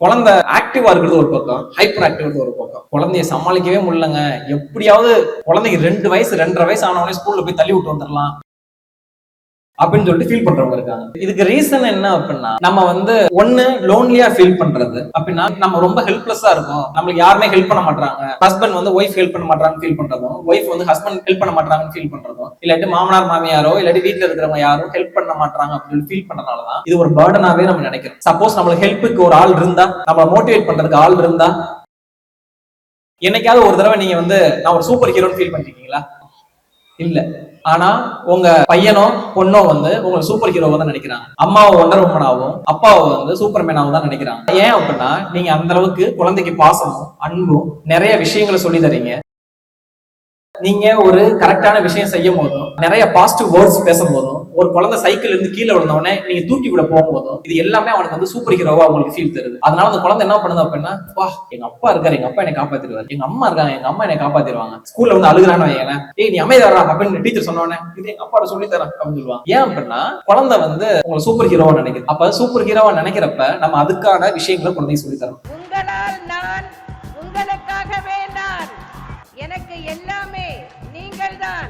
குழந்தை ஆக்டிவா இருக்கிறது ஒரு பக்கம், ஹைப்பர் ஆக்டிவ் ஒரு பக்கம். குழந்தைய சமாளிக்கவே முடியலங்க. எப்படியாவது குழந்தைக்கு 2 வயசு 2.5 வயசு ஆனவனே ஸ்கூல்ல போய் தள்ளி விட்டு வந்துடலாம் அப்படின்னு சொல்லிட்டு ஃபீல் பண்றவங்க இருக்காங்க. இதுக்கு ரீசன் என்ன அப்படின்னா, நம்ம ஒண்ணு லோன்லியா ஃபீல் பண்றது. அப்படின்னா நம்ம ரொம்ப ஹெல்ப்லெஸ்ஸா இருக்கும், நம்மளுக்கு யாருமே ஹெல்ப் பண்ண மாட்டாங்க. ஹஸ்பண்ட் ஒய்ஃப் ஹெல்ப் பண்ண மாட்டாங்கன்னு ஃபீல் பண்றதும், ஒய்ஃப் ஹஸ்பண்ட் ஹெல்ப் பண்ண மாட்டாங்கன்னு ஃபீல் பண்றதும், இல்லாட்டி மாமனார் மாமியாரோ இல்லாட்டி வீட்டுல இருக்கிறவங்க யாரும் ஹெல்ப் பண்ண மாட்டாங்க அப்படின்னு ஃபீல் பண்றதுனாலதான் இது ஒரு பர்டனாவே நம்ம நினைக்கிறோம். சப்போஸ் நம்மளுக்கு ஹெல்ப்புக்கு ஒரு ஆள் இருந்தா, நம்ம மோட்டிவேட் பண்றதுக்கு ஆள் இருந்தா, என்னைக்காவது ஒரு தடவை நீங்க நான் ஒரு சூப்பர் ஹீரோன்னு ஃபீல் பண்ணிருக்கீங்களா? இல்ல. ஆனா உங்க பையனோ பொண்ணோ உங்களை சூப்பர் ஹீரோவா தான் நினைக்கிறாங்க. அம்மாவை ஒண்டர் உமனாவும் அப்பாவை சூப்பர்மேனாவும் தான் நினைக்கிறாங்க. ஏன் அப்படின்னா நீங்க அந்த அளவுக்கு குழந்தைக்கு பாசமும் அன்பும் நிறைய விஷயங்களை சொல்லி தரீங்க. நீங்க ஒரு கரெக்டான விஷயம் செய்யும் போதும், நிறைய பாசிட்டிவ் வேர்ட்ஸ் பேசும் போதும், ஒரு குழந்தை சைக்கிள் இருந்து கீழே விழுந்தவொடனே நீங்க தூக்கி விட போகும்போதும், இது எல்லாமே அவனுக்கு சூப்பர் ஹீரோவா உங்களுக்கு ஃபீல் தருது. அதனால அந்த குழந்தை என்ன பண்ணுது அப்படின்னா, வா எங்க அப்பா இருக்காரு, எங்க அப்பா என்னை காப்பாத்திடுவாரு, எங்க அம்மா இருக்காங்க, எங்க அம்மா என்னை காப்பாத்திடுவாங்க. ஸ்கூல்ல அழுகுறான்னு வைங்களேன், ஏய் நீ அமைதியா அப்படின்னு டீச்சர் சொன்னோடனே, இது எங்க அப்பாட சொல்லி தரேன் அப்படின்னு சொல்லுவாங்க. ஏன் அப்படின்னா குழந்தை உங்களை சூப்பர் ஹீரோவா நினைக்குது. அப்ப சூப்பர் ஹீரோவா நினைக்கிறப்ப நம்ம அதுக்கான விஷயங்களை குழந்தைக்கு சொல்லி தரணும். உங்களால் நான், உங்களுக்காகவே நான், எனக்கு எல்லாமே நீங்கள்தான்.